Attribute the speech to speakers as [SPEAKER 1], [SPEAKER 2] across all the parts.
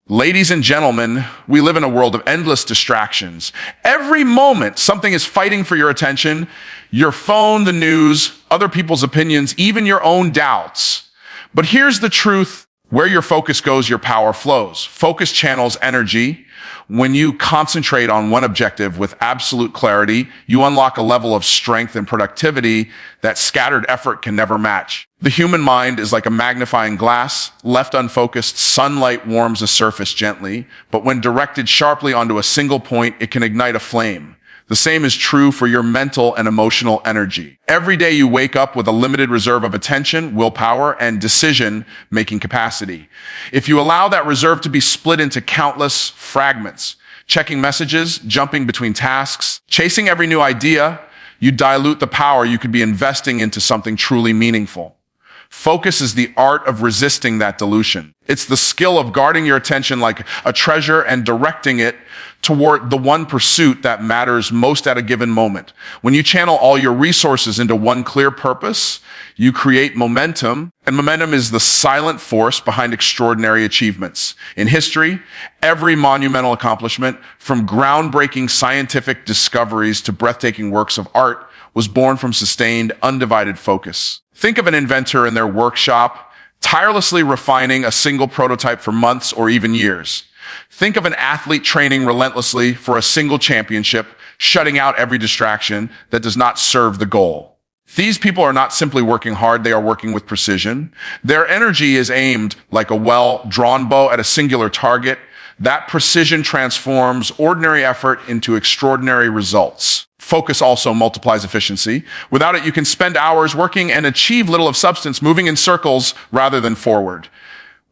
[SPEAKER 1] Ladies and gentlemen, we live in a world of endless distractions. Every moment, something is fighting for your attention. Your phone, the news, other people's opinions, even your own doubts. But here's the truth. Where your focus goes, your power flows. Focus channels energy. When you concentrate on one objective with absolute clarity, you unlock a level of strength and productivity that scattered effort can never match. The human mind is like a magnifying glass. Left unfocused, sunlight warms a surface gently, but when directed sharply onto a single point, it can ignite a flame. The same is true for your mental and emotional energy. Every day you wake up with a limited reserve of attention, willpower, and decision-making capacity. If you allow that reserve to be split into countless fragments, checking messages, jumping between tasks, chasing every new idea, you dilute the power you could be investing into something truly meaningful. Focus is the art of resisting that dilution. It's the skill of guarding your attention like a treasure and directing it toward the one pursuit that matters most at a given moment. When you channel all your resources into one clear purpose, you create momentum, and momentum is the silent force behind extraordinary achievements. In history, every monumental accomplishment, from groundbreaking scientific discoveries to breathtaking works of art, was born from sustained, undivided focus. Think of an inventor in their workshop, tirelessly refining a single prototype for months or even years. Think of an athlete training relentlessly for a single championship, shutting out every distraction that does not serve the goal. These people are not simply working hard, they are working with precision. Their energy is aimed like a well-drawn bow at a singular target. That precision transforms ordinary effort into extraordinary results. Focus also multiplies efficiency. Without it, you can spend hours working and achieve little of substance, moving in circles rather than forward.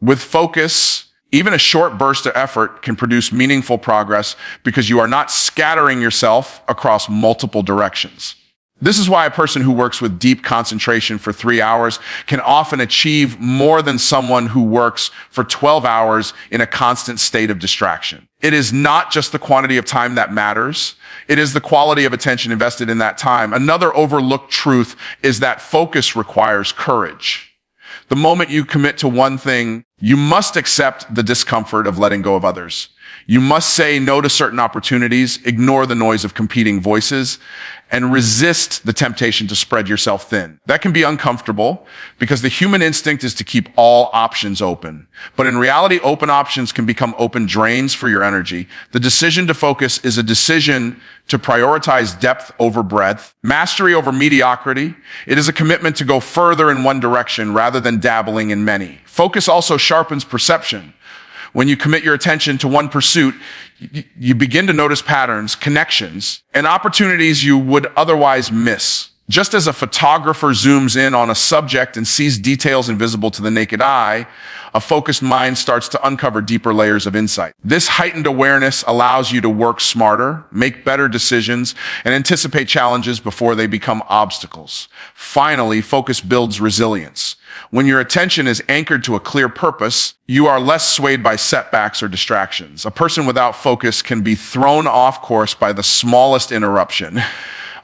[SPEAKER 1] With focus, even a short burst of effort can produce meaningful progress because you are not scattering yourself across multiple directions. This is why a person who works with deep concentration for 3 hours can often achieve more than someone who works for 12 hours in a constant state of distraction. It is not just the quantity of time that matters. It is the quality of attention invested in that time. Another overlooked truth is that focus requires courage. The moment you commit to one thing, you must accept the discomfort of letting go of others. You must say no to certain opportunities, ignore the noise of competing voices, and resist the temptation to spread yourself thin. That can be uncomfortable because the human instinct is to keep all options open. But in reality, open options can become open drains for your energy. The decision to focus is a decision to prioritize depth over breadth, mastery over mediocrity. It is a commitment to go further in one direction rather than dabbling in many. Focus also sharpens perception. When you commit your attention to one pursuit, you begin to notice patterns, connections, and opportunities you would otherwise miss. Just as a photographer zooms in on a subject and sees details invisible to the naked eye, a focused mind starts to uncover deeper layers of insight. This heightened awareness allows you to work smarter, make better decisions, and anticipate challenges before they become obstacles. Finally, focus builds resilience. When your attention is anchored to a clear purpose, you are less swayed by setbacks or distractions. A person without focus can be thrown off course by the smallest interruption.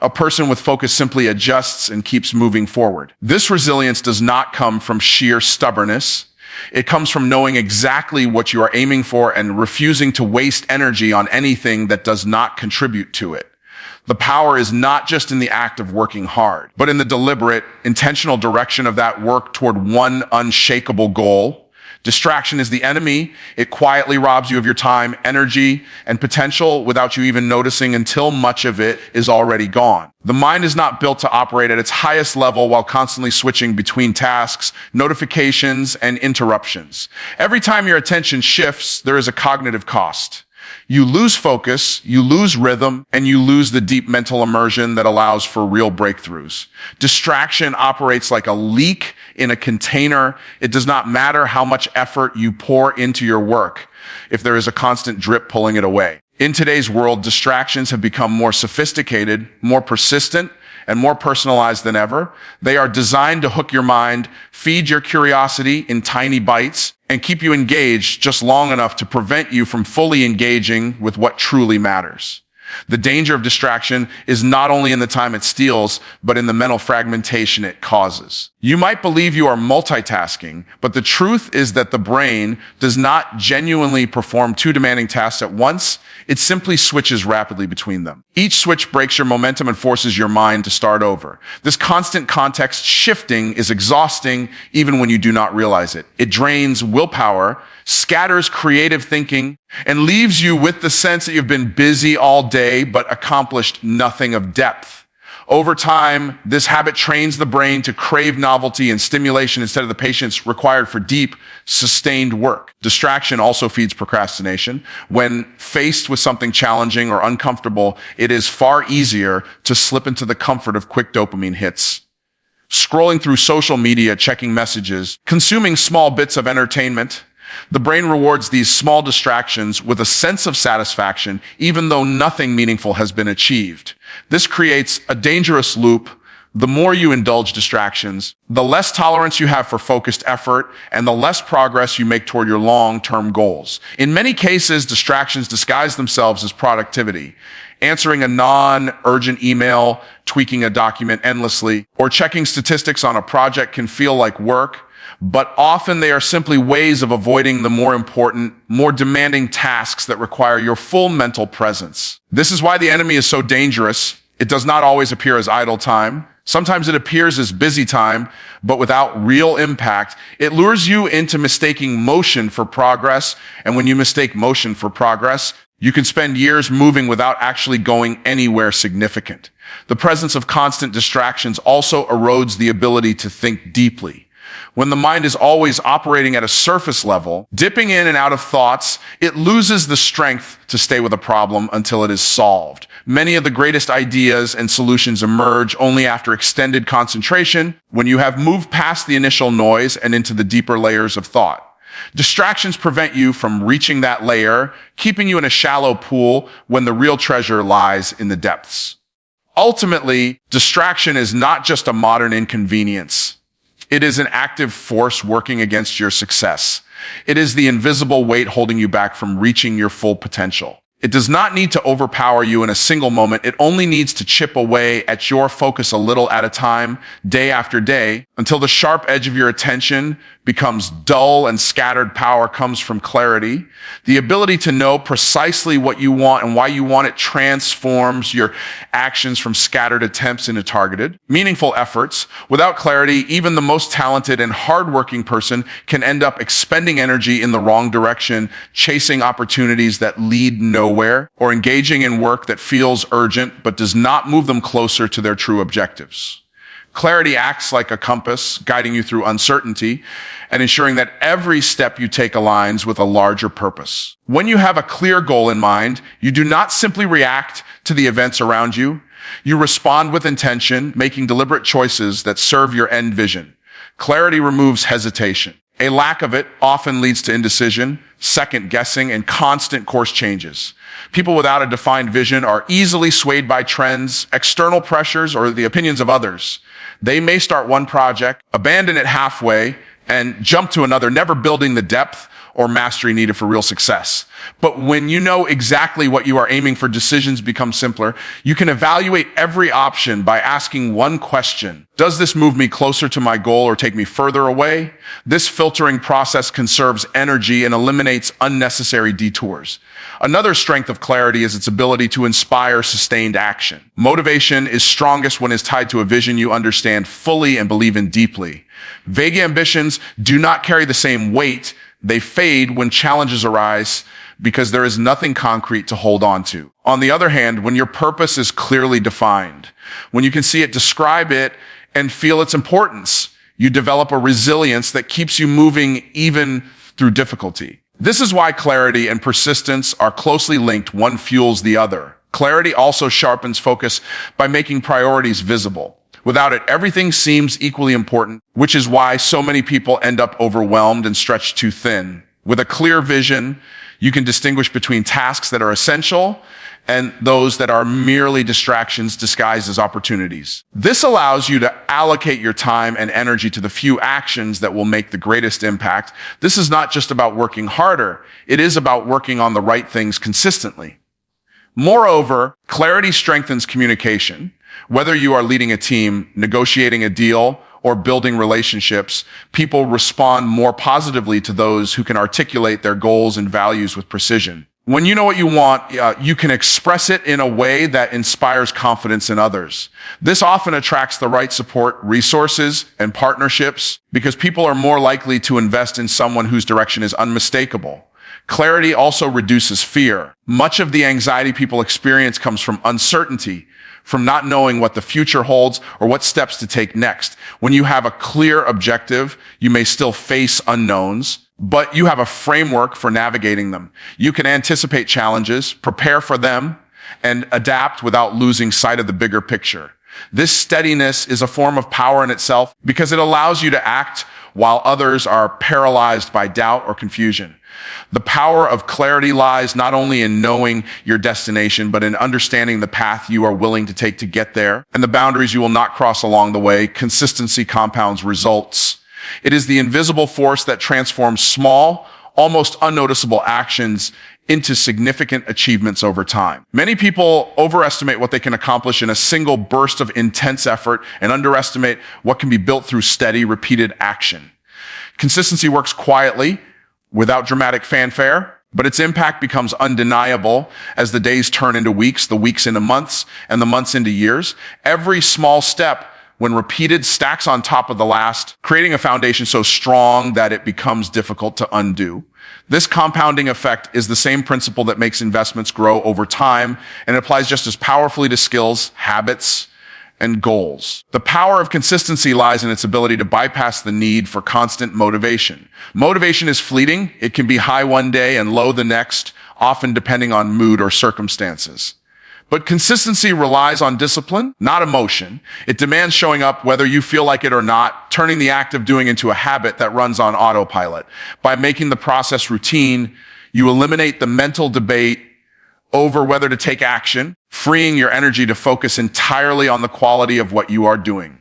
[SPEAKER 1] A person with focus simply adjusts and keeps moving forward. This resilience does not come from sheer stubbornness. It comes from knowing exactly what you are aiming for and refusing to waste energy on anything that does not contribute to it. The power is not just in the act of working hard, but in the deliberate, intentional direction of that work toward one unshakable goal. Distraction is the enemy. It quietly robs you of your time, energy, and potential without you even noticing until much of it is already gone. The mind is not built to operate at its highest level while constantly switching between tasks, notifications, and interruptions. Every time your attention shifts, there is a cognitive cost. You lose focus, you lose rhythm, and you lose the deep mental immersion that allows for real breakthroughs. Distraction operates like a leak in a container. It does not matter how much effort you pour into your work if there is a constant drip pulling it away. In today's world, distractions have become more sophisticated, more persistent, and more personalized than ever. They are designed to hook your mind, feed your curiosity in tiny bites, and keep you engaged just long enough to prevent you from fully engaging with what truly matters. The danger of distraction is not only in the time it steals, but in the mental fragmentation it causes. You might believe you are multitasking, but the truth is that the brain does not genuinely perform two demanding tasks at once. It simply switches rapidly between them. Each switch breaks your momentum and forces your mind to start over. This constant context shifting is exhausting even when you do not realize it. It drains willpower, scatters creative thinking, and leaves you with the sense that you've been busy all day but accomplished nothing of depth. Over time, this habit trains the brain to crave novelty and stimulation instead of the patience required for deep, sustained work. Distraction also feeds procrastination. When faced with something challenging or uncomfortable, it is far easier to slip into the comfort of quick dopamine hits. Scrolling through social media, checking messages, consuming small bits of entertainment. The brain rewards these small distractions with a sense of satisfaction, even though nothing meaningful has been achieved. This creates a dangerous loop. The more you indulge distractions, the less tolerance you have for focused effort and the less progress you make toward your long-term goals. In many cases, distractions disguise themselves as productivity. Answering a non-urgent email, tweaking a document endlessly, or checking statistics on a project can feel like work, but often they are simply ways of avoiding the more important, more demanding tasks that require your full mental presence. This is why the enemy is so dangerous. It does not always appear as idle time. Sometimes it appears as busy time, but without real impact. It lures you into mistaking motion for progress, and when you mistake motion for progress, you can spend years moving without actually going anywhere significant. The presence of constant distractions also erodes the ability to think deeply. When the mind is always operating at a surface level, dipping in and out of thoughts, it loses the strength to stay with a problem until it is solved. Many of the greatest ideas and solutions emerge only after extended concentration, when you have moved past the initial noise and into the deeper layers of thought. Distractions prevent you from reaching that layer, keeping you in a shallow pool when the real treasure lies in the depths. Ultimately, distraction is not just a modern inconvenience. It is an active force working against your success. It is the invisible weight holding you back from reaching your full potential. It does not need to overpower you in a single moment. It only needs to chip away at your focus a little at a time, day after day, until the sharp edge of your attention becomes dull and scattered power comes from clarity. The ability to know precisely what you want and why you want it transforms your actions from scattered attempts into targeted, meaningful efforts. Without clarity, even the most talented and hardworking person can end up expending energy in the wrong direction, chasing opportunities that lead nowhere, or engaging in work that feels urgent but does not move them closer to their true objectives. Clarity acts like a compass, guiding you through uncertainty and ensuring that every step you take aligns with a larger purpose. When you have a clear goal in mind, you do not simply react to the events around you. You respond with intention, making deliberate choices that serve your end vision. Clarity removes hesitation. A lack of it often leads to indecision, second guessing, and constant course changes. People without a defined vision are easily swayed by trends, external pressures, or the opinions of others. They may start one project, abandon it halfway, and jump to another, never building the depth or mastery needed for real success. But when you know exactly what you are aiming for, decisions become simpler. You can evaluate every option by asking one question. Does this move me closer to my goal or take me further away? This filtering process conserves energy and eliminates unnecessary detours. Another strength of clarity is its ability to inspire sustained action. Motivation is strongest when it's tied to a vision you understand fully and believe in deeply. Vague ambitions do not carry the same weight. They fade when challenges arise because there is nothing concrete to hold on to. On the other hand, when your purpose is clearly defined, when you can see it, describe it, and feel its importance, you develop a resilience that keeps you moving even through difficulty. This is why clarity and persistence are closely linked. One fuels the other. Clarity also sharpens focus by making priorities visible. Without it, everything seems equally important, which is why so many people end up overwhelmed and stretched too thin. With a clear vision, you can distinguish between tasks that are essential and those that are merely distractions disguised as opportunities. This allows you to allocate your time and energy to the few actions that will make the greatest impact. This is not just about working harder. It is about working on the right things consistently. Moreover, clarity strengthens communication. Whether you are leading a team, negotiating a deal, or building relationships, people respond more positively to those who can articulate their goals and values with precision. When you know what you want, you can express it in a way that inspires confidence in others. This often attracts the right support, resources, and partnerships because people are more likely to invest in someone whose direction is unmistakable. Clarity also reduces fear. Much of the anxiety people experience comes from uncertainty, from not knowing what the future holds or what steps to take next. When you have a clear objective, you may still face unknowns, but you have a framework for navigating them. You can anticipate challenges, prepare for them, and adapt without losing sight of the bigger picture. This steadiness is a form of power in itself because it allows you to act while others are paralyzed by doubt or confusion. The power of clarity lies not only in knowing your destination, but in understanding the path you are willing to take to get there and the boundaries you will not cross along the way. Consistency compounds results. It is the invisible force that transforms small, almost unnoticeable actions into significant achievements over time. Many people overestimate what they can accomplish in a single burst of intense effort and underestimate what can be built through steady, repeated action. Consistency works quietly, without dramatic fanfare, but its impact becomes undeniable as the days turn into weeks, the weeks into months, and the months into years. Every small step, when repeated, stacks on top of the last, creating a foundation so strong that it becomes difficult to undo. This compounding effect is the same principle that makes investments grow over time, and it applies just as powerfully to skills, habits, and goals. The power of consistency lies in its ability to bypass the need for constant motivation. Motivation is fleeting. It can be high one day and low the next, often depending on mood or circumstances. But consistency relies on discipline, not emotion. It demands showing up whether you feel like it or not, turning the act of doing into a habit that runs on autopilot. By making the process routine, you eliminate the mental debate over whether to take action, freeing your energy to focus entirely on the quality of what you are doing.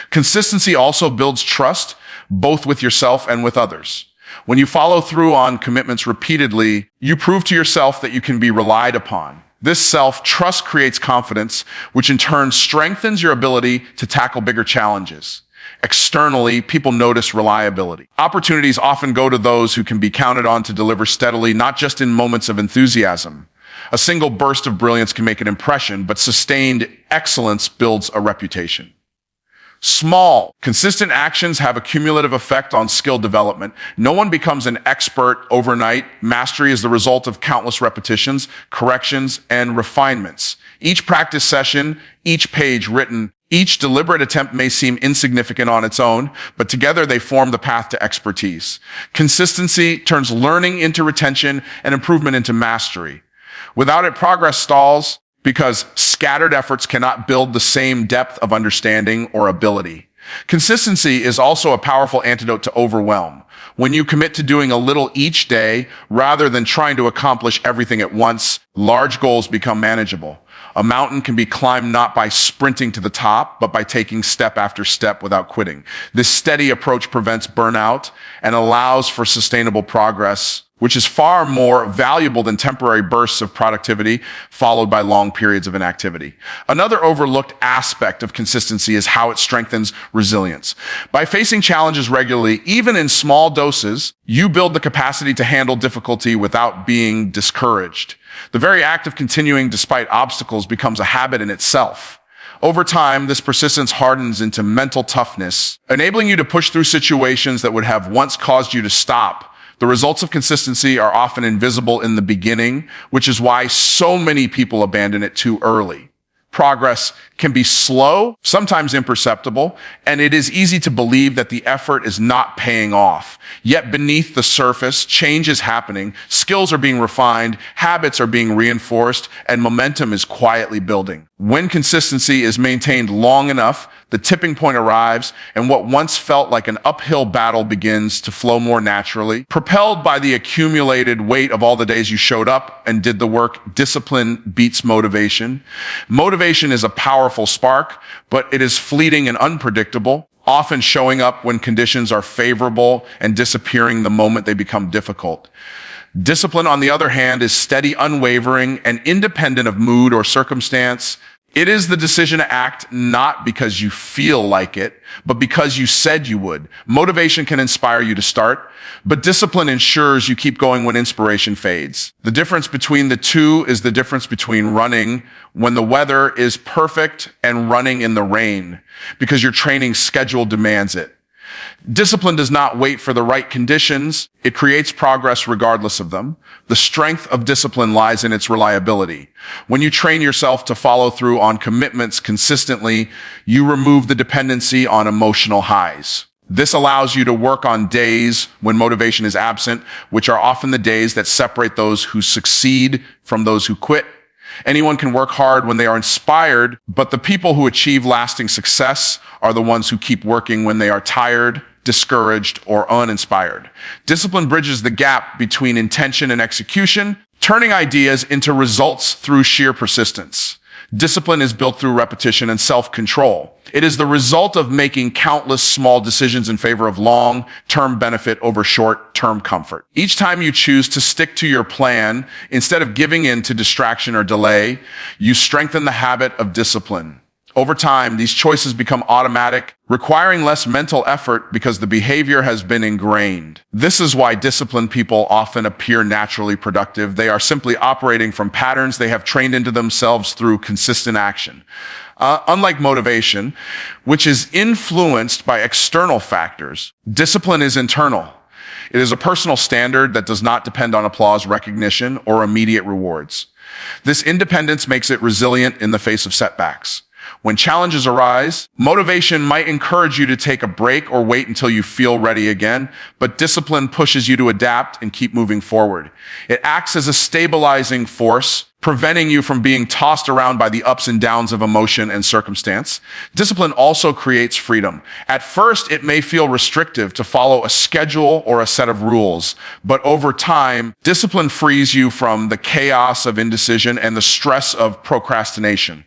[SPEAKER 1] Consistency also builds trust, both with yourself and with others. When you follow through on commitments repeatedly, you prove to yourself that you can be relied upon. This self-trust creates confidence, which in turn strengthens your ability to tackle bigger challenges. Externally, people notice reliability. Opportunities often go to those who can be counted on to deliver steadily, not just in moments of enthusiasm. A single burst of brilliance can make an impression, but sustained excellence builds a reputation. Small, consistent actions have a cumulative effect on skill development. No one becomes an expert overnight. Mastery is the result of countless repetitions, corrections, and refinements. Each practice session, each page written, each deliberate attempt may seem insignificant on its own, but together they form the path to expertise. Consistency turns learning into retention and improvement into mastery. Without it, progress stalls because scattered efforts cannot build the same depth of understanding or ability. Consistency is also a powerful antidote to overwhelm. When you commit to doing a little each day rather than trying to accomplish everything at once, large goals become manageable. A mountain can be climbed not by sprinting to the top, but by taking step after step without quitting. This steady approach prevents burnout and allows for sustainable progress, which is far more valuable than temporary bursts of productivity followed by long periods of inactivity. Another overlooked aspect of consistency is how it strengthens resilience. By facing challenges regularly, even in small doses, you build the capacity to handle difficulty without being discouraged. The very act of continuing despite obstacles becomes a habit in itself. Over time, this persistence hardens into mental toughness, enabling you to push through situations that would have once caused you to stop. The results of consistency are often invisible in the beginning, which is why so many people abandon it too early. Progress can be slow, sometimes imperceptible, and it is easy to believe that the effort is not paying off. Yet beneath the surface, change is happening, skills are being refined, habits are being reinforced, and momentum is quietly building. When consistency is maintained long enough, the tipping point arrives, and what once felt like an uphill battle begins to flow more naturally. Propelled by the accumulated weight of all the days you showed up and did the work, discipline beats motivation. Motivation is a powerful spark, but it is fleeting and unpredictable, often showing up when conditions are favorable and disappearing the moment they become difficult. Discipline, on the other hand, is steady, unwavering, and independent of mood or circumstance. It is the decision to act not because you feel like it, but because you said you would. Motivation can inspire you to start, but discipline ensures you keep going when inspiration fades. The difference between the two is the difference between running when the weather is perfect and running in the rain, because your training schedule demands it. Discipline does not wait for the right conditions. It creates progress regardless of them. The strength of discipline lies in its reliability. When you train yourself to follow through on commitments consistently, you remove the dependency on emotional highs. This allows you to work on days when motivation is absent, which are often the days that separate those who succeed from those who quit. Anyone can work hard when they are inspired, but the people who achieve lasting success are the ones who keep working when they are tired, discouraged, or uninspired. Discipline bridges the gap between intention and execution, turning ideas into results through sheer persistence. Discipline is built through repetition and self-control. It is the result of making countless small decisions in favor of long-term benefit over short-term comfort. Each time you choose to stick to your plan, instead of giving in to distraction or delay, you strengthen the habit of discipline. Over time, these choices become automatic, requiring less mental effort because the behavior has been ingrained. This is why disciplined people often appear naturally productive. They are simply operating from patterns they have trained into themselves through consistent action. Unlike motivation, which is influenced by external factors, discipline is internal. It is a personal standard that does not depend on applause, recognition, or immediate rewards. This independence makes it resilient in the face of setbacks. When challenges arise, motivation might encourage you to take a break or wait until you feel ready again, but discipline pushes you to adapt and keep moving forward. It acts as a stabilizing force, preventing you from being tossed around by the ups and downs of emotion and circumstance. Discipline also creates freedom. At first, it may feel restrictive to follow a schedule or a set of rules, but over time, discipline frees you from the chaos of indecision and the stress of procrastination.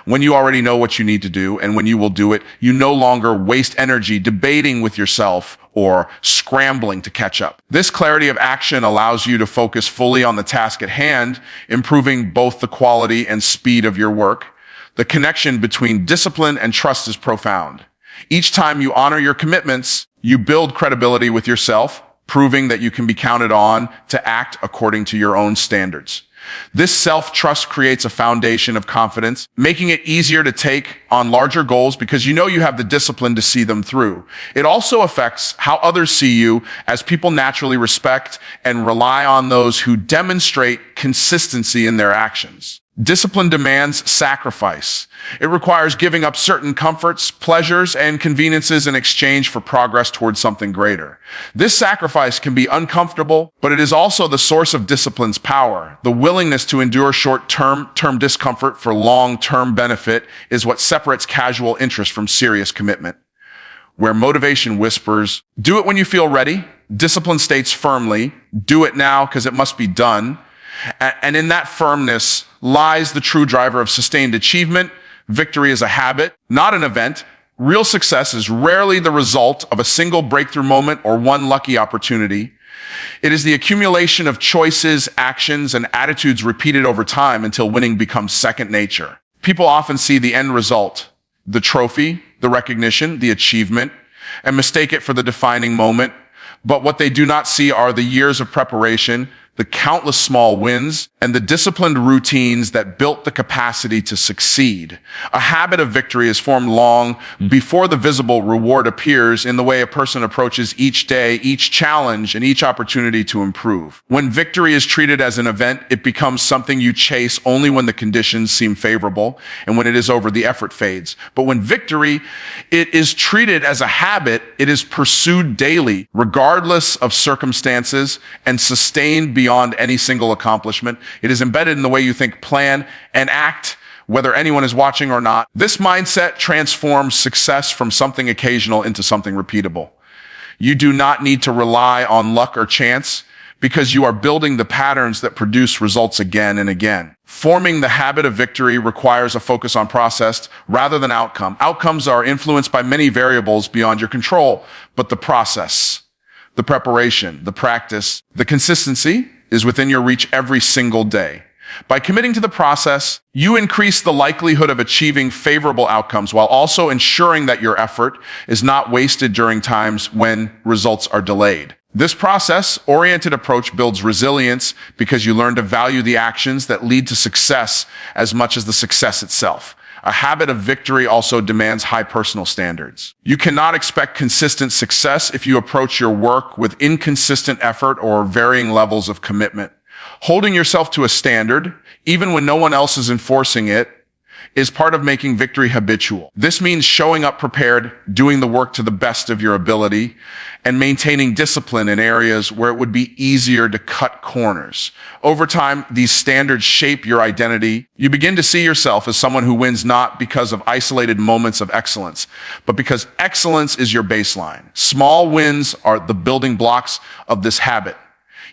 [SPEAKER 1] When you already know what you need to do and when you will do it, you no longer waste energy debating with yourself or scrambling to catch up. This clarity of action allows you to focus fully on the task at hand, improving both the quality and speed of your work. The connection between discipline and trust is profound. Each time you honor your commitments, you build credibility with yourself, proving that you can be counted on to act according to your own standards. This self-trust creates a foundation of confidence, making it easier to take on larger goals because you know you have the discipline to see them through. It also affects how others see you, as people naturally respect and rely on those who demonstrate consistency in their actions. Discipline demands sacrifice. It requires giving up certain comforts, pleasures, and conveniences in exchange for progress towards something greater. This sacrifice can be uncomfortable, but it is also the source of discipline's power. The willingness to endure short-term discomfort for long-term benefit is what separates casual interest from serious commitment. Where motivation whispers, "Do it when you feel ready," discipline states firmly, "Do it now because it must be done." And in that firmness lies the true driver of sustained achievement. Victory is a habit, not an event. Real success is rarely the result of a single breakthrough moment or one lucky opportunity. It is the accumulation of choices, actions, and attitudes repeated over time until winning becomes second nature. People often see the end result, the trophy, the recognition, the achievement, and mistake it for the defining moment. But what they do not see are the years of preparation, the countless small wins, and the disciplined routines that built the capacity to succeed. A habit of victory is formed long before the visible reward appears in the way a person approaches each day, each challenge, and each opportunity to improve. When victory is treated as an event, it becomes something you chase only when the conditions seem favorable, and when it is over, the effort fades. But when victory, it is treated as a habit, it is pursued daily, regardless of circumstances, and sustained beyond any single accomplishment. It is embedded in the way you think, plan, and act, whether anyone is watching or not. This mindset transforms success from something occasional into something repeatable. You do not need to rely on luck or chance because you are building the patterns that produce results again and again. Forming the habit of victory requires a focus on process rather than outcome. Outcomes are influenced by many variables beyond your control, but the process, the preparation, the practice, the consistency, is within your reach every single day. By committing to the process, you increase the likelihood of achieving favorable outcomes while also ensuring that your effort is not wasted during times when results are delayed. This process-oriented approach builds resilience because you learn to value the actions that lead to success as much as the success itself. A habit of victory also demands high personal standards. You cannot expect consistent success if you approach your work with inconsistent effort or varying levels of commitment. Holding yourself to a standard, even when no one else is enforcing it, is part of making victory habitual. This means showing up prepared, doing the work to the best of your ability, and maintaining discipline in areas where it would be easier to cut corners. Over time, these standards shape your identity. You begin to see yourself as someone who wins not because of isolated moments of excellence, but because excellence is your baseline. Small wins are the building blocks of this habit.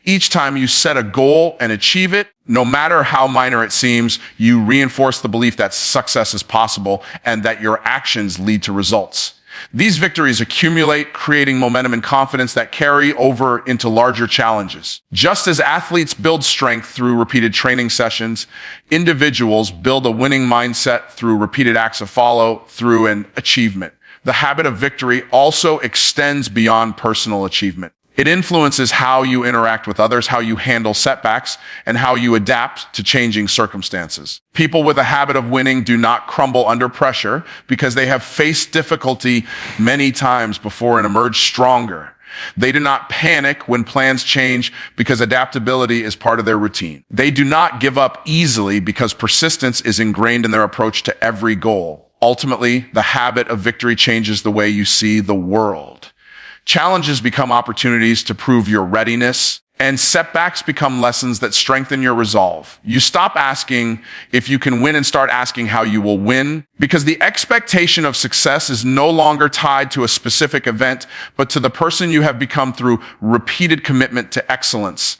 [SPEAKER 1] Each time you set a goal and achieve it, no matter how minor it seems, you reinforce the belief that success is possible and that your actions lead to results. These victories accumulate, creating momentum and confidence that carry over into larger challenges. Just as athletes build strength through repeated training sessions, individuals build a winning mindset through repeated acts of follow-through and achievement. The habit of victory also extends beyond personal achievement. It influences how you interact with others, how you handle setbacks, and how you adapt to changing circumstances. People with a habit of winning do not crumble under pressure because they have faced difficulty many times before and emerged stronger. They do not panic when plans change because adaptability is part of their routine. They do not give up easily because persistence is ingrained in their approach to every goal. Ultimately, the habit of victory changes the way you see the world. Challenges become opportunities to prove your readiness, and setbacks become lessons that strengthen your resolve. You stop asking if you can win and start asking how you will win, because the expectation of success is no longer tied to a specific event, but to the person you have become through repeated commitment to excellence.